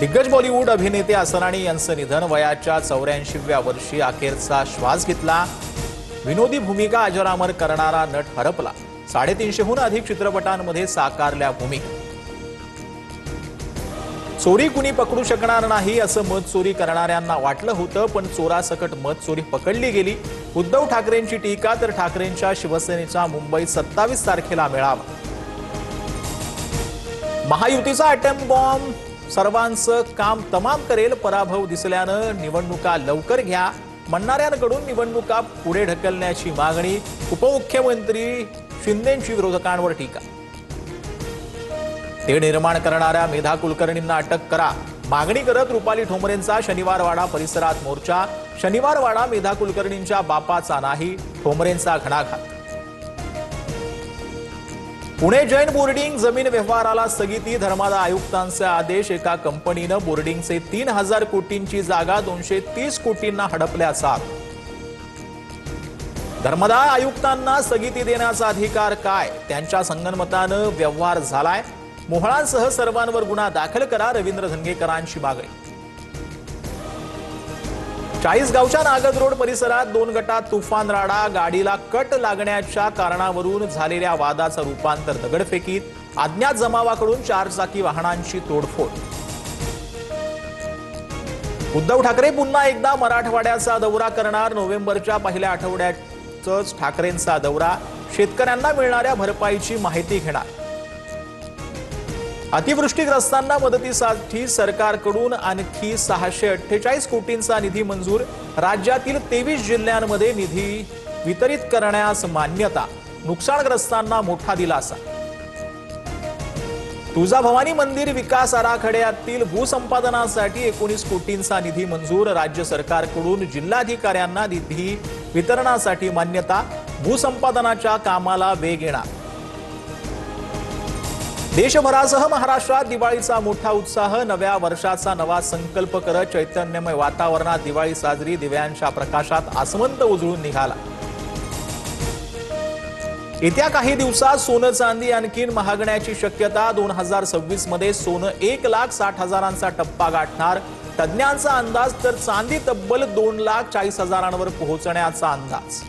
दिग्गज बॉलिवूड अभिनेते असरानी यांचं निधन, वयाच्या 84व्या वर्षी अखेरचा श्वास घेतला। विनोदी भूमिका अजरामर करणारा नट हरपला। 350हून अधिक चित्रपटांमध्ये साकारल्या भूमिका। चोरी कुणी पकडू शकणार नाही असं मत चोरी करणाऱ्यांना वाटलं होतं, पण चोरासकट मत चोरी पकडली गेली। उद्धव ठाकरेंची टीका, तर ठाकरेंच्या शिवसेनेचा मुंबईत 27 तारखेला मेळावा। महायुतीचा अटेम्प्ट बॉम्ब सर्वांचं काम तमाम करेल, पराभव दिसल्यानं निवडणुका लवकर घ्या म्हणणाऱ्यांकडून निवडणुका पुढे ढकलण्याची मागणी। उपमुख्यमंत्री शिंदेंची विरोधकांवर टीका। ते निर्माण करणाऱ्या मेधा कुलकर्णींना अटक करा मागणी करत रुपाली ठोंबरेंचा शनिवारवाडा परिसरात मोर्चा। शनिवारवाडा मेधा कुलकर्णींच्या बापाचा नाही, ठोंबरेंचा घणाघात। पुणे जैन बोर्डिंग जमीन व्यवहाराला स्थगिती, धर्मादाय आयुक्तांचे आदेश। एका कंपनीनं बोर्डिंगचे 3000 कोटींची जागा 230 कोटींना हडपल्याचा। धर्मादाय आयुक्तांना स्थगिती देण्याचा अधिकार काय? त्यांच्या संगनमतानं व्यवहार झालाय। मोहळांसह सर्वांवर गुन्हा दाखल करा, रवींद्र धंगेकरांची मागणी। चाळीसगावच्या नागद रोड परिसरात 2 गटात तुफान राडा। गाडीला कट लागण्याच्या कारणावरून झालेल्या वादाचं रूपांतर दगडफेकीत। अज्ञात जमावाकडून 4 चाकी वाहनांची तोडफोड। उद्धव ठाकरे पुन्हा एकदा मराठवाड्याचा दौरा करणार। नोव्हेंबरच्या पहिल्या आठवड्यातच ठाकरेंचा दौरा। शेतकऱ्यांना मिळणाऱ्या भरपाईची माहिती घेणार। अतिवृष्टीग्रस्तांना मदतीसाठी सरकारकडून आणखी 648 कोटींचा निधी मंजूर। राज्यातील 23 जिल्ह्यांमध्ये निधी वितरित करण्यास मान्यता। नुकसानग्रस्तांना मोठा दिलासा। तुळजाभवानी मंदिर विकास आराखड्यातील भूसंपादनासाठी 19 कोटींचा निधी मंजूर। राज्य सरकारकडून जिल्हाधिकाऱ्यांना निधी वितरणासाठी मान्यता। भूसंपादनाच्या कामाला वेग येणार। देशभरासह महाराष्ट्रात दिवाळीचा मोठा उत्साह। नव्या वर्षाचा नवा संकल्प करत चैतन्यमय वातावरणात दिवाळी साजरी। दिव्यांच्या प्रकाशात आसमंत उजळून निघाला। येत्या काही दिवसात सोनं चांदी आणखी महागण्याची शक्यता। 2026 मध्ये सोनं 1,60,000चा टप्पा गाठणार। तज्ञांचा अंदाज, तर चांदी तब्बल 2,40,000वर पोहोचण्याचा अंदाज।